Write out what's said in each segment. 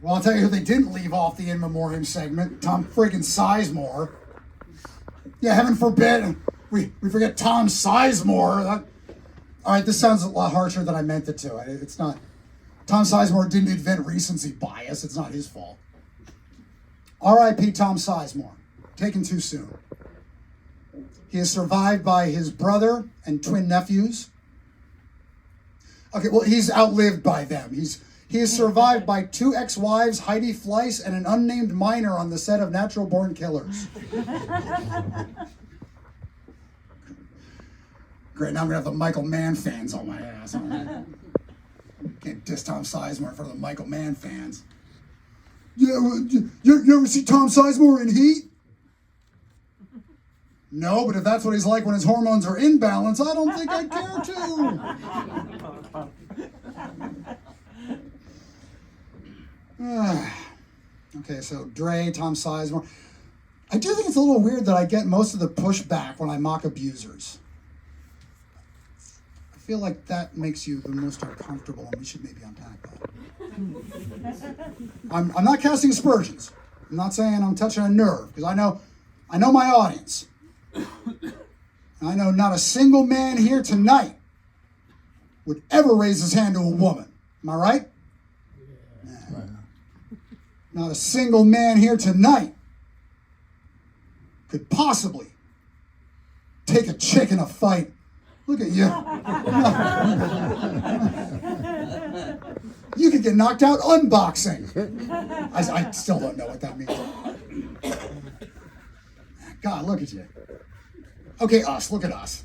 Well, I'll tell you who they didn't leave off the In Memoriam segment. Tom friggin' Sizemore. Yeah, heaven forbid we forget Tom Sizemore. All right, this sounds a lot harsher than I meant it to. It's not. Tom Sizemore didn't invent recency bias. It's not his fault. R.I.P. Tom Sizemore. Taken too soon. He is survived by his brother and twin nephews. Okay, well, he's outlived by them. He is survived by 2 ex-wives, Heidi Fleiss, and an unnamed minor on the set of Natural Born Killers. Great, now I'm going to have the Michael Mann fans on my ass. Can't diss Tom Sizemore in front of the Michael Mann fans. Yeah, you ever see Tom Sizemore in Heat? No, but if that's what he's like when his hormones are in balance, I don't think I'd care to. Okay, so Dre, Tom Sizemore. I do think it's a little weird that I get most of the pushback when I mock abusers. I feel like that makes you the most uncomfortable, and we should maybe unpack that. I'm not casting aspersions. I'm not saying I'm touching a nerve, because I know my audience. I know not a single man here tonight would ever raise his hand to a woman. Am I right? Yeah. Not a single man here tonight could possibly take a chick in a fight. Look at you. You could get knocked out unboxing. I still don't know what that means. God, look at you. Okay, us. Look at us.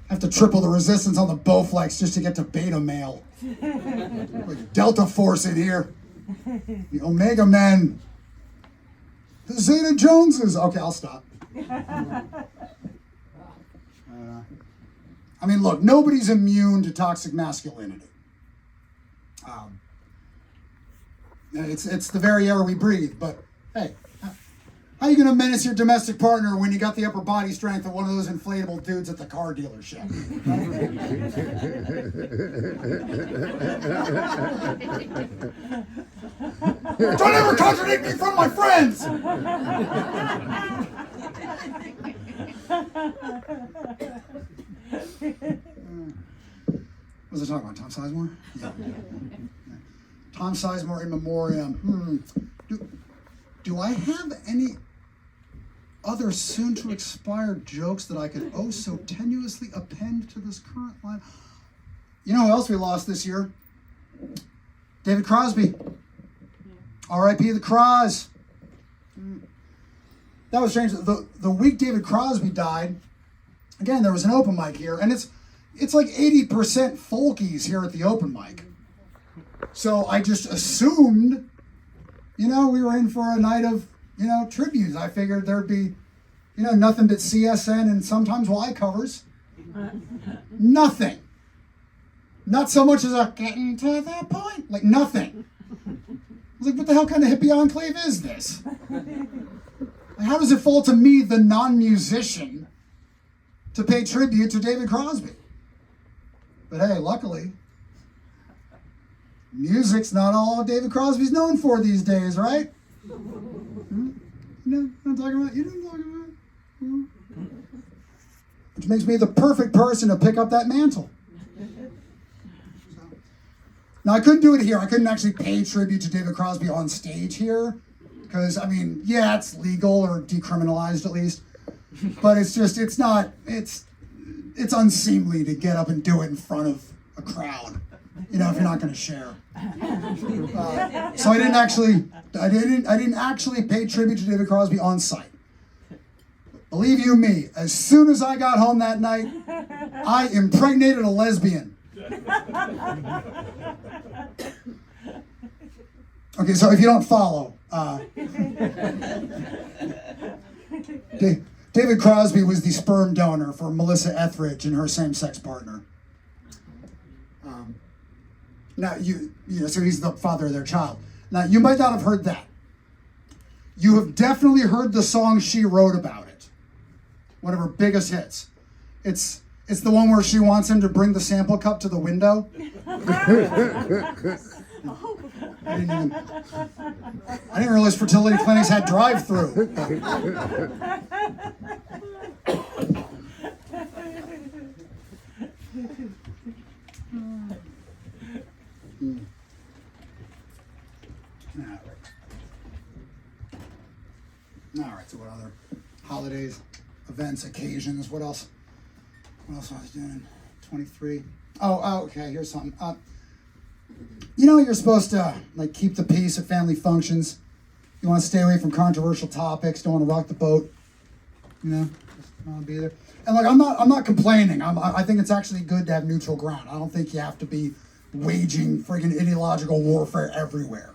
Have to triple the resistance on the Bowflex just to get to beta male. Like Delta Force in here. The Omega Men. The Zeta Joneses. Okay, I'll stop. I mean, look, nobody's immune to toxic masculinity. It's the very air we breathe, but hey, how are you going to menace your domestic partner when you got the upper body strength of one of those inflatable dudes at the car dealership? Don't ever contradict me in front of my friends! What was I talking about? Tom Sizemore? Yeah. Tom Sizemore in memoriam. Do I have any other soon-to-expire jokes that I could so tenuously append to this current line? You know who else we lost this year? David Crosby. R.I.P. the Cros. That was strange. The week David Crosby died, again, there was an open mic here, and it's like 80% folkies here at the open mic. So I just assumed, we were in for a night of, tributes. I figured there'd be, nothing but CSN and sometimes Y covers. Nothing. Not so much as a getting to that point. Like nothing. I was like, what the hell kind of hippie enclave is this? Like, how does it fall to me, the non-musician, to pay tribute to David Crosby? But hey, luckily, music's not all David Crosby's known for these days, right? You know what I'm talking about? You know what I'm talking about? Which makes me the perfect person to pick up that mantle. Now, I couldn't do it here. I couldn't actually pay tribute to David Crosby on stage here. Because, yeah, it's legal or decriminalized at least. But it's unseemly to get up and do it in front of a crowd. If you're not going to share. So I didn't actually pay tribute to David Crosby on site. Believe you me, as soon as I got home that night, I impregnated a lesbian. Okay, so if you don't follow, David Crosby was the sperm donor for Melissa Etheridge and her same-sex partner. Now, so he's the father of their child. Now, you might not have heard that. You have definitely heard the song she wrote about it. One of her biggest hits. It's the one where she wants him to bring the sample cup to the window. I didn't realize fertility clinics had drive-through. All right, so what other holidays, events, occasions, what else? What else I was doing? 23. Oh, okay, here's something. You're supposed to like keep the peace at family functions. You want to stay away from controversial topics, don't want to rock the boat. Just don't want to be there. And like I'm not complaining. I think it's actually good to have neutral ground. I don't think you have to be waging freaking ideological warfare everywhere.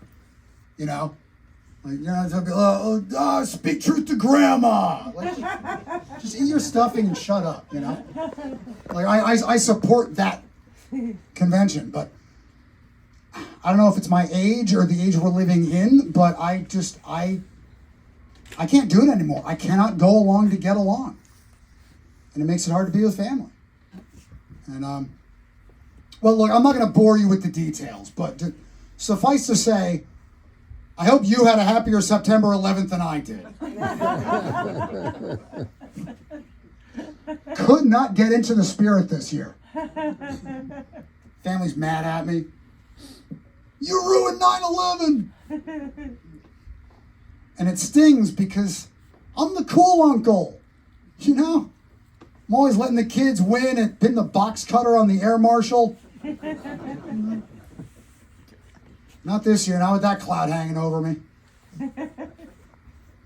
Like, speak truth to grandma. Like, just eat your stuffing and shut up, Like, I support that convention, but I don't know if it's my age or the age we're living in, but I can't do it anymore. I cannot go along to get along. And it makes it hard to be with family. And, well, look, I'm not going to bore you with the details, but suffice to say, I hope you had a happier September 11th than I did. Could not get into the spirit this year. Family's mad at me. You ruined 9/11! And it stings because I'm the cool uncle. I'm always letting the kids win and pin the box cutter on the air marshal. Not this year, not with that cloud hanging over me.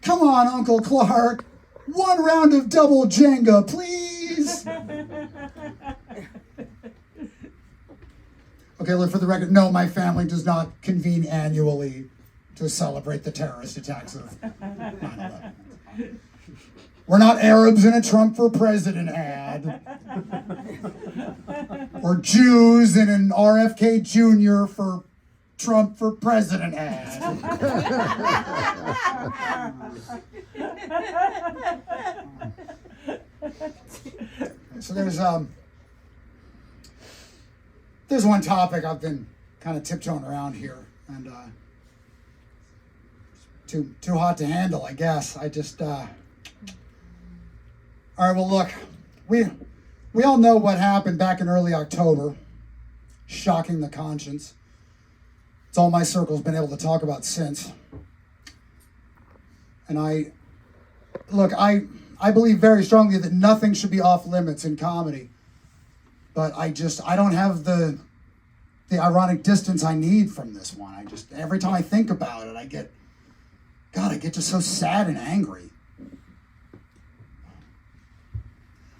Come on, Uncle Clark. One round of double Jenga, please. Okay, look, for the record, no, my family does not convene annually to celebrate the terrorist attacks of 9/11. We're not Arabs in a Trump for president ad. Or Jews in an RFK Jr. for Trump for president ad. So there's one topic I've been kind of tiptoeing around here, and too hot to handle, I guess. All right, well, look, we all know what happened back in early October, shocking the conscience. It's all my circle's been able to talk about since. And I believe very strongly that nothing should be off limits in comedy. But I don't have the ironic distance I need from this one. Every time I think about it, I get just so sad and angry.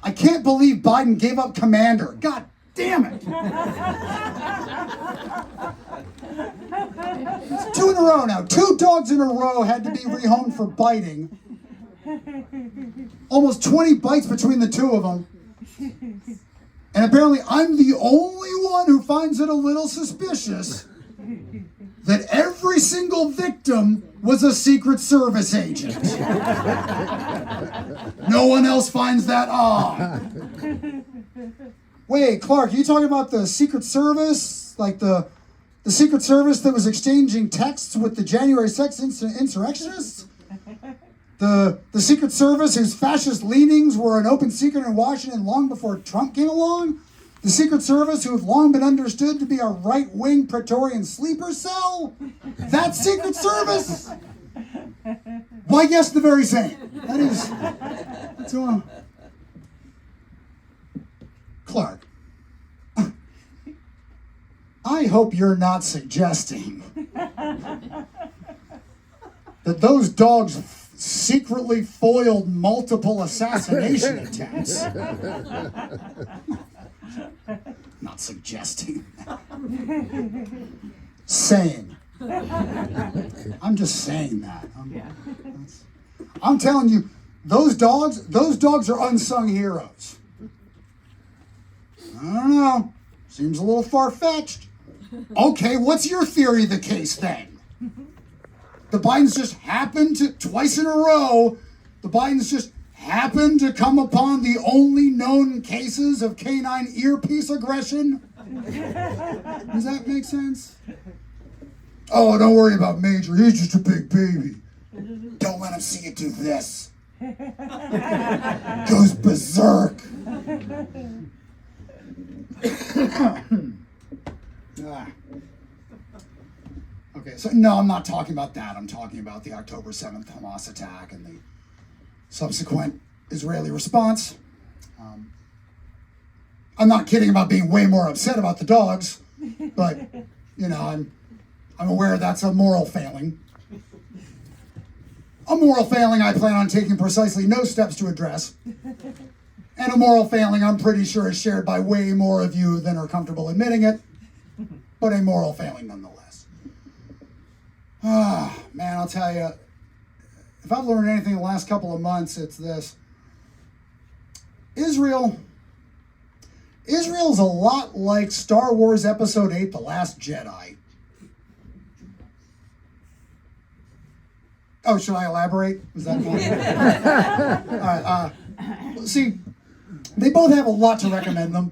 I can't believe Biden gave up Commander. God damn it. It's 2 in a row now. 2 dogs in a row had to be rehomed for biting. Almost 20 bites between the 2 of them. And apparently I'm the only one who finds it a little suspicious that every single victim was a Secret Service agent. No one else finds that odd. Wait, Clark, are you talking about the Secret Service? Like the Secret Service that was exchanging texts with the January 6th insurrectionists? The Secret Service whose fascist leanings were an open secret in Washington long before Trump came along? The Secret Service who have long been understood to be a right-wing Praetorian sleeper cell? That Secret Service? Why, yes, the very same. That's all. Clark, I hope you're not suggesting that those dogs secretly foiled multiple assassination attempts. Not suggesting that. Saying. I'm just saying that. I'm telling you, those dogs are unsung heroes. I don't know. Seems a little far-fetched. Okay, what's your theory of the case then? The Bidens just happened to, twice in a row, the Bidens just happened to come upon the only known cases of canine earpiece aggression? Does that make sense? Oh, don't worry about Major. He's just a big baby. Don't let him see you do this. Goes berserk. Okay, so no, I'm not talking about that. I'm talking about the October 7th Hamas attack and the subsequent Israeli response. I'm not kidding about being way more upset about the dogs, but I'm aware that's a moral failing. A moral failing I plan on taking precisely no steps to address. And a moral failing I'm pretty sure is shared by way more of you than are comfortable admitting it, but a moral failing nonetheless. Man, I'll tell you, if I've learned anything in the last couple of months, it's this. Israel's a lot like Star Wars Episode 8, The Last Jedi. Oh, should I elaborate? Was that fine? All right. See, they both have a lot to recommend them.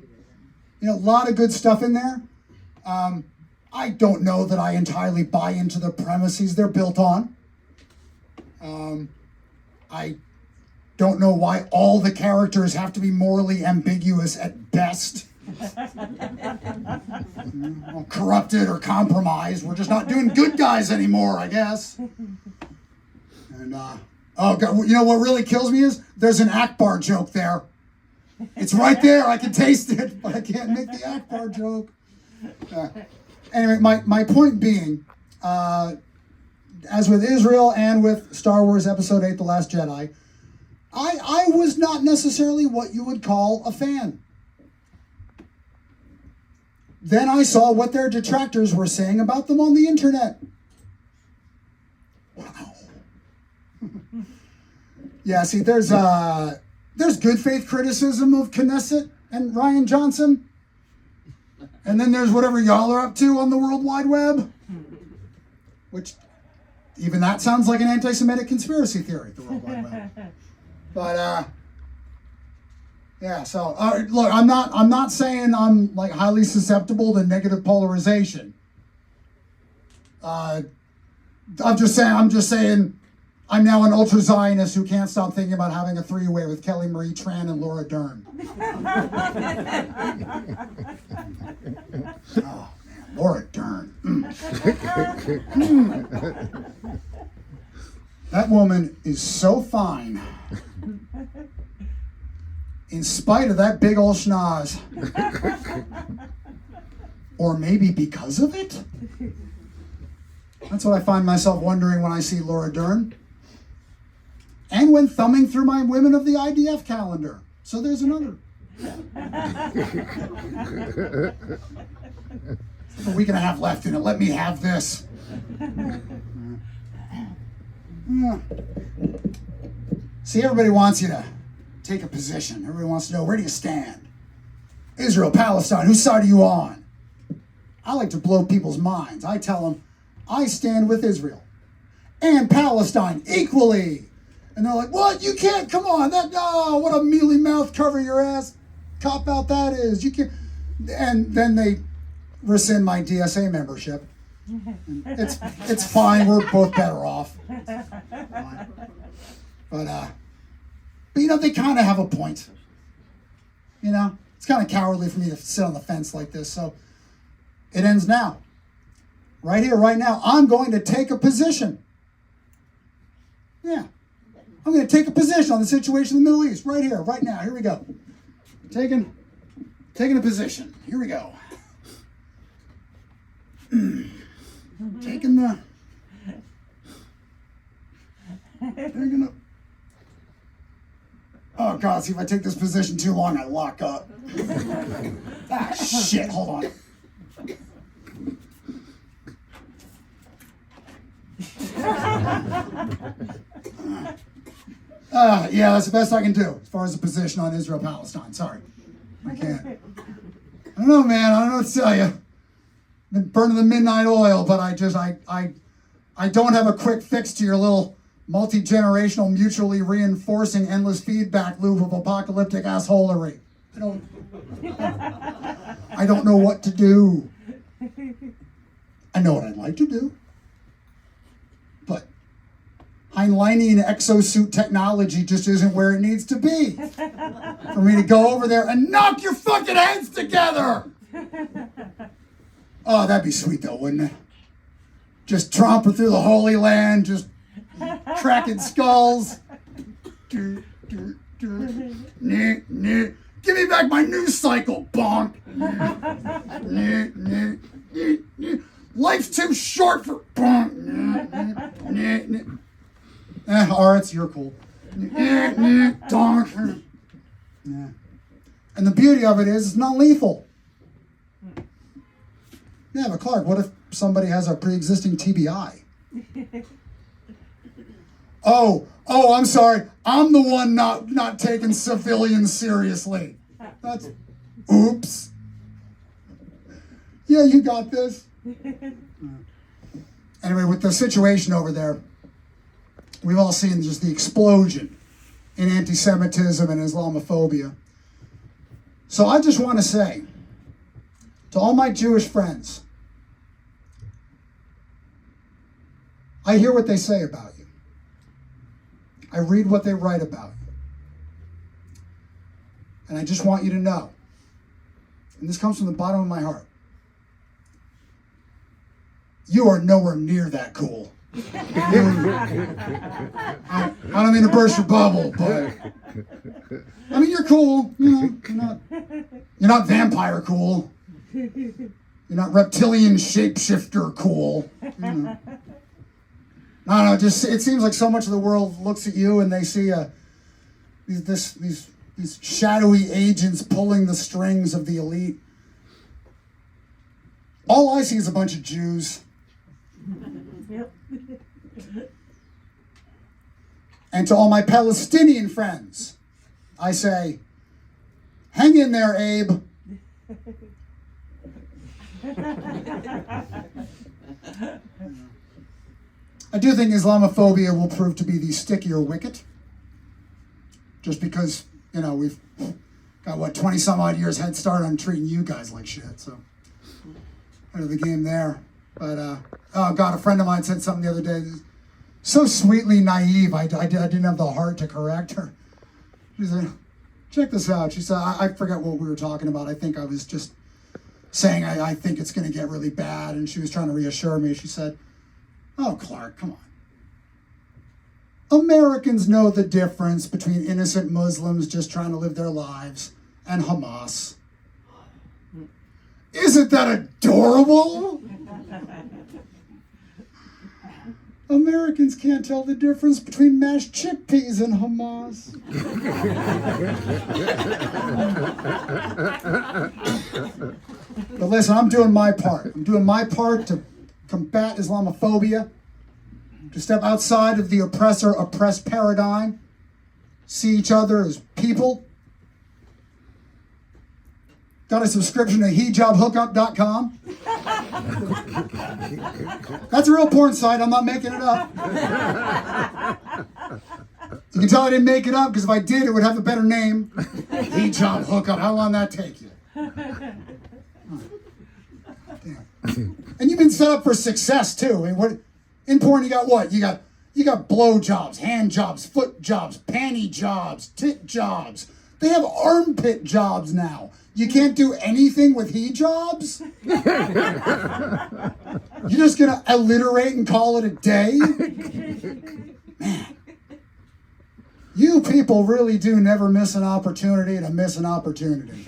A lot of good stuff in there. I don't know that I entirely buy into the premises they're built on. I don't know why all the characters have to be morally ambiguous at best. Corrupted or compromised. We're just not doing good guys anymore, I guess. And, oh, God, you know what really kills me is there's an Akbar joke there. It's right there. I can taste it, but I can't make the Akbar joke. Anyway, my point being, as with Israel and with Star Wars Episode 8, The Last Jedi, I was not necessarily what you would call a fan. Then I saw what their detractors were saying about them on the internet. Wow. Yeah, see, there's good faith criticism of Knesset and Ryan Johnson. And then there's whatever y'all are up to on the World Wide Web. Which, even that sounds like an anti-Semitic conspiracy theory, the World Wide Web. But, yeah, so, look, I'm not saying I'm, like, highly susceptible to negative polarization. I'm just saying I'm now an ultra-Zionist who can't stop thinking about having a three-way with Kelly Marie Tran and Laura Dern. Oh, man, Laura Dern. That woman is so fine. In spite of that big old schnoz. Or maybe because of it? That's what I find myself wondering when I see Laura Dern. And when thumbing through my Women of the IDF calendar. So there's another. A week and a half left in it. Let me have this. See, everybody wants you to take a position. Everybody wants to know, where do you stand? Israel, Palestine, whose side are you on? I like to blow people's minds. I tell them, I stand with Israel and Palestine equally. And they're like, what? You can't? Come on. What a mealy mouth cover your ass cop out that is. You can't. And then they rescind my DSA membership. It's fine. We're both better off. But they kind of have a point. It's kind of cowardly for me to sit on the fence like this. So it ends now. Right here, right now. I'm going to take a position. Yeah. I'm going to take a position on the situation in the Middle East. Right here, right now. Here we go. Taking a position. Here we go. Taking a... Oh, God, see, if I take this position too long, I lock up. Shit, hold on. Yeah, that's the best I can do as far as the position on Israel-Palestine. Sorry. I can't. I don't know, man. I don't know what to tell you. Been burning the midnight oil, but I don't have a quick fix to your little multi-generational, mutually reinforcing, endless feedback loop of apocalyptic assholery. I don't know what to do. I know what I'd like to do. Heinleinian exosuit technology just isn't where it needs to be for me to go over there and knock your fucking heads together. Oh, that'd be sweet though, wouldn't it? Just tromping through the Holy Land, just cracking skulls. Give me back my news cycle, bonk. Life's too short for bonk. Arts, you're cool. Donk. And the beauty of it is it's not lethal. Yeah, but Clark, what if somebody has a pre-existing TBI? Oh, I'm sorry. I'm the one not taking civilians seriously. That's, oops. Yeah, you got this. Anyway, with the situation over there, we've all seen just the explosion in anti-Semitism and Islamophobia. So I just want to say to all my Jewish friends, I hear what they say about you. I read what they write about you. And I just want you to know, and this comes from the bottom of my heart, you are nowhere near that cool. I don't mean to burst your bubble, but I mean, you're cool. You know, you're not vampire cool. You're not reptilian shapeshifter cool. You know. I don't know. Just it seems like so much of the world looks at you and they see these shadowy agents pulling the strings of the elite. All I see is a bunch of Jews. Yep. And to all my Palestinian friends, I say, hang in there, Abe. I do think Islamophobia will prove to be the stickier wicket. Just because, you know, we've got, 20 some odd years head start on treating you guys like shit. So, out of the game there. But, oh God, a friend of mine said something the other day, so sweetly naive, I didn't have the heart to correct her. She said, check this out. She said, I forget what we were talking about. I think I was just saying I think it's going to get really bad. And she was trying to reassure me. She said, oh, Clark, come on. Americans know the difference between innocent Muslims just trying to live their lives and Hamas. Isn't that adorable? Americans can't tell the difference between mashed chickpeas and Hamas. But listen, I'm doing my part. I'm doing my part to combat Islamophobia, to step outside of the oppressor-oppressed paradigm, see each other as people. Got a subscription to hijabhookup.com. That's a real porn site. I'm not making it up. You can tell I didn't make it up because if I did, it would have a better name. Hijab Hookup. How long that take you? Damn. And you've been set up for success too. I mean, what in porn you got? What you got? You got blow jobs, hand jobs, foot jobs, panty jobs, tit jobs. They have armpit jobs now. You can't do anything with hijabs? You're just going to alliterate and call it a day? Man. You people really do never miss an opportunity to miss an opportunity.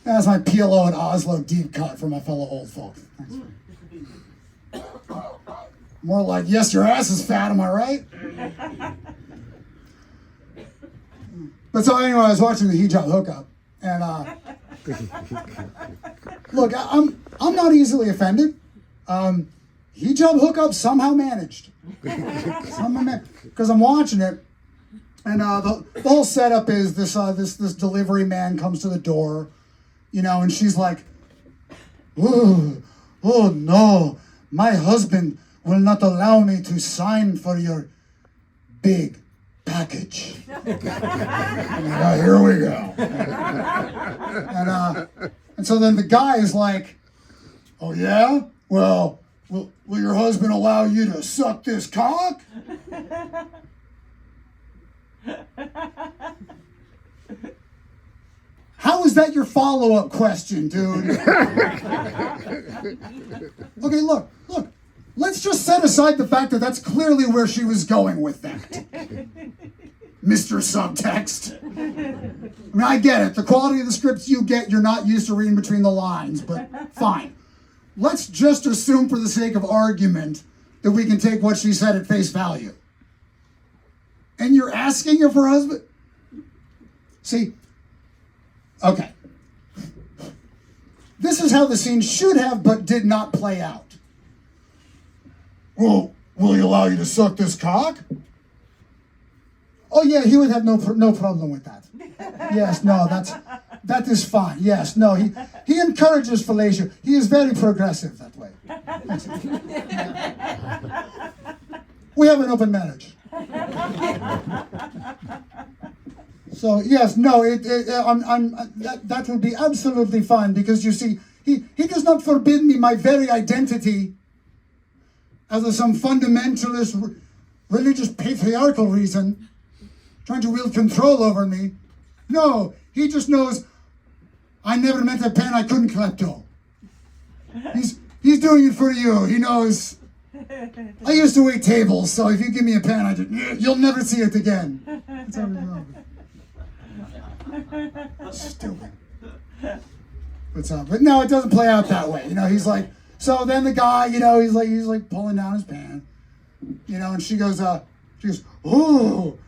That's my PLO and Oslo deep cut for my fellow old folk. More like, yes, your ass is fat, am I right? But so anyway, I was watching the hijab hookup, and look, I'm not easily offended. Hijab hookup somehow managed, because I'm watching it, and the whole setup is this delivery man comes to the door, you know, and she's like, oh no, my husband will not allow me to sign for your big package. Here we go. And so then the guy is like, oh yeah? Well, will your husband allow you to suck this cock? How is that your follow-up question, dude? Okay, look. Let's just set aside the fact that that's clearly where she was going with that. Mr. Subtext. I mean, I get it. The quality of the scripts you get, you're not used to reading between the lines, but fine. Let's just assume for the sake of argument that we can take what she said at face value. And you're asking if her husband... See, okay. This is how the scene should have but did not play out. Well, will he allow you to suck this cock? Oh yeah, he would have no problem with that. Yes, no, that is fine. Yes, no, he encourages fellatio. He is very progressive that way. We have an open marriage. So yes, no, that will be absolutely fine because you see, he does not forbid me my very identity as some fundamentalist religious patriarchal reason trying to wield control over me. No, he just knows I never meant a pen I couldn't klepto. He's doing it for you. He knows. I used to wait tables, so if you give me a pen, you'll never see it again. That's how stupid. But no, it doesn't play out that way. He's like, so then the guy, he's like pulling down his pants, and she goes, oh,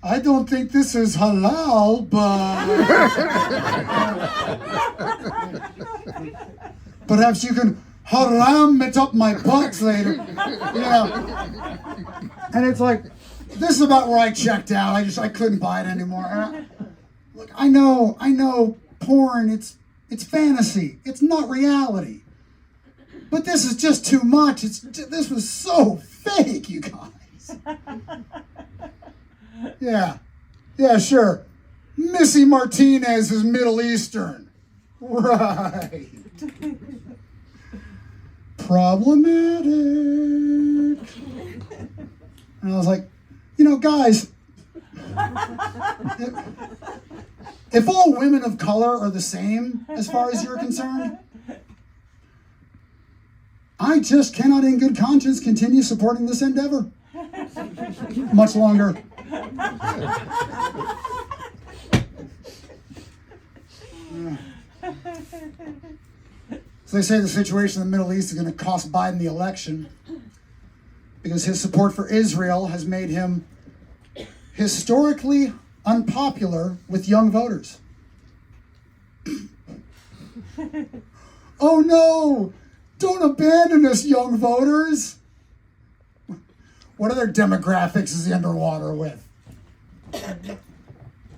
I don't think this is halal, but perhaps you can haram it up my butt later, And it's like, this is about where I checked out. I couldn't buy it anymore. Look, I know, porn. It's fantasy. It's not reality. But this is just too much. This was so fake, you guys. Yeah, sure. Missy Martinez is Middle Eastern. Right. Problematic. And I was like, guys, if all women of color are the same as far as you're concerned, I just cannot in good conscience continue supporting this endeavor much longer. So they say the situation in the Middle East is going to cost Biden the election because his support for Israel has made him historically unpopular with young voters. Oh no! Don't abandon us, young voters! What other demographics is he underwater with?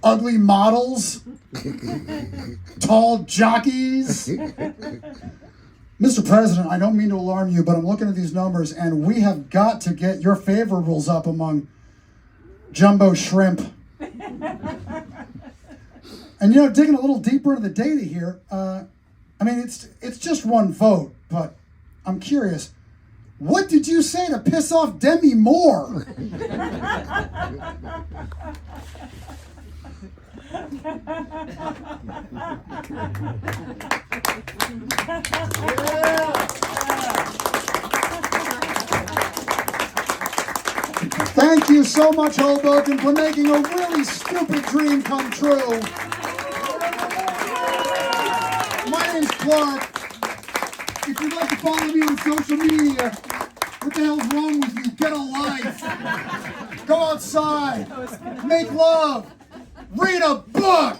Ugly models? Tall jockeys? Mr. President, I don't mean to alarm you, but I'm looking at these numbers, and we have got to get your favorables up among jumbo shrimp. And digging a little deeper into the data here, it's just one vote, but I'm curious. What did you say to piss off Demi Moore? Thank you so much, Hoboken, for making a really stupid dream come true. My name's Clark. If you'd like to follow me on social media, what the hell's wrong with you? Get a life. Go outside. Make love. Read a book.